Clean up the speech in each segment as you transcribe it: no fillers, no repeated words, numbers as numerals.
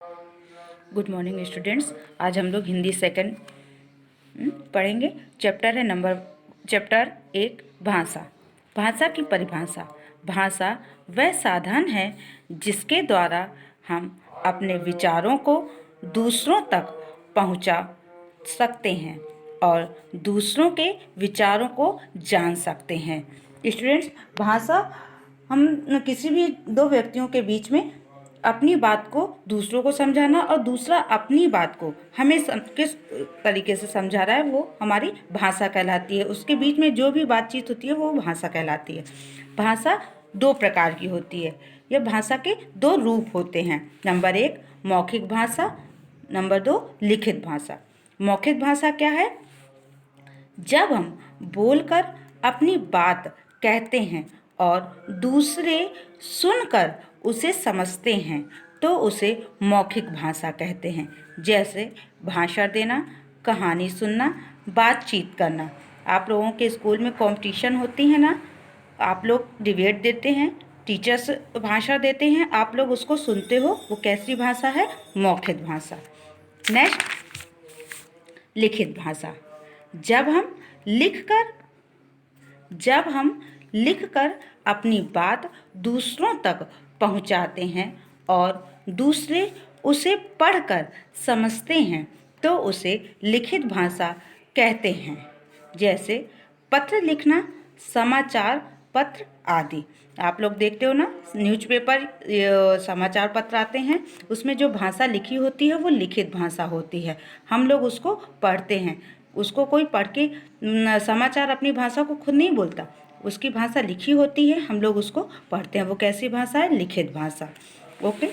Good morning students. आज हम लोग हिंदी सेकंड पढ़ेंगे। चैप्टर 1 भाषा। भाषा की परिभाषा। भाषा वह साधन है जिसके द्वारा हम अपने विचारों को दूसरों तक पहुंचा सकते हैं और दूसरों के विचारों को जान सकते हैं। स्टूडेंट्स, भाषा हम किसी भी दो व्यक्तियों के बीच में अपनी बात को दूसरों को समझाना और दूसरा अपनी बात को हमें किस तरीके से समझा रहा है वो हमारी भाषा कहलाती है। उसके बीच में जो भी बातचीत होती है वो भाषा कहलाती है। भाषा दो प्रकार की होती है। यह भाषा के दो रूप होते हैं। नंबर 1 मौखिक भाषा, नंबर 2 लिखित भाषा। मौखिक भाषा क्या है? जब हम बोलकर अपनी बात कहते हैं और दूसरे सुनकर उसे समझते हैं तो उसे मौखिक भाषा कहते हैं। जैसे भाषण देना, कहानी सुनना, बातचीत करना। आप लोगों के स्कूल में कंपटीशन होती है ना, आप लोग डिबेट देते हैं, टीचर्स भाषा देते हैं, आप लोग उसको सुनते हो, वो कैसी भाषा है? मौखिक भाषा। नेक्स्ट, लिखित भाषा। जब हम लिखकर अपनी बात दूसरों तक पहुंचाते हैं और दूसरे उसे पढ़कर समझते हैं तो उसे लिखित भाषा कहते हैं। जैसे पत्र लिखना, समाचार पत्र आदि। आप लोग देखते हो ना, न्यूज़पेपर, समाचार पत्र आते हैं, उसमें जो भाषा लिखी होती है वो लिखित भाषा होती है। हम लोग उसको पढ़ते हैं। उसको कोई पढ़ के समाचार अपनी भाषा को खुद नहीं बोलता, उसकी भाषा लिखी होती है, हम लोग उसको पढ़ते हैं। वो कैसी भाषा है? लिखित भाषा। ओके,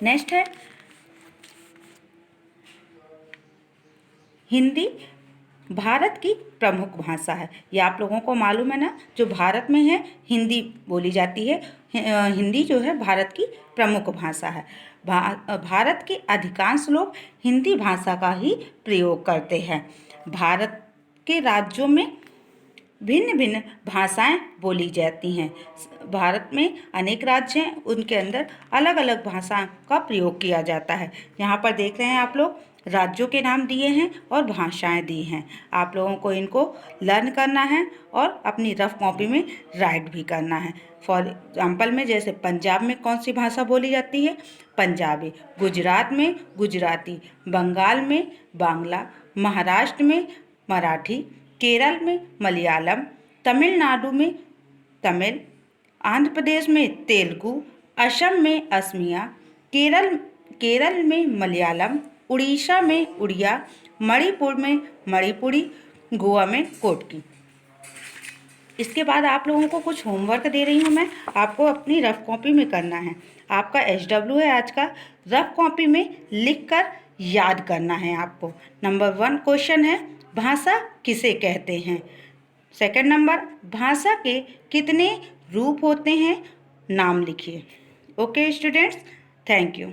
नेक्स्ट है हिंदी। भारत की प्रमुख भाषा है। ये आप लोगों को मालूम है ना, जो भारत में है हिंदी बोली जाती है। हिंदी जो है भारत की प्रमुख भाषा है। भारत के अधिकांश लोग हिंदी भाषा का ही प्रयोग करते हैं। भारत के राज्यों में भिन्न भिन्न भाषाएं बोली जाती हैं। भारत में अनेक राज्य हैं, उनके अंदर अलग अलग भाषा का प्रयोग किया जाता है। यहाँ पर देख रहे हैं आप लोग, राज्यों के नाम दिए हैं और भाषाएं दी हैं। आप लोगों को इनको लर्न करना है और अपनी रफ कॉपी में राइट भी करना है। फॉर एग्जाम्पल में, जैसे पंजाब में कौन सी भाषा बोली जाती है? पंजाबी। गुजरात में गुजराती, बंगाल में बांग्ला, महाराष्ट्र में मराठी, केरल में मलयालम, तमिलनाडु में तमिल, आंध्र प्रदेश में तेलुगु, असम में असमिया, केरल में मलयालम, उड़ीसा में उड़िया, मणिपुर में मणिपुरी, गोवा में कोटकी। इसके बाद आप लोगों को कुछ होमवर्क दे रही हूँ मैं, आपको अपनी रफ कॉपी में करना है। आपका SW है आज का, रफ कॉपी में लिखकर याद करना है आपको। नंबर 1 क्वेश्चन है, भाषा किसे कहते हैं? सेकंड नंबर, भाषा के कितने रूप होते हैं? नाम लिखिए। Okay students, thank you.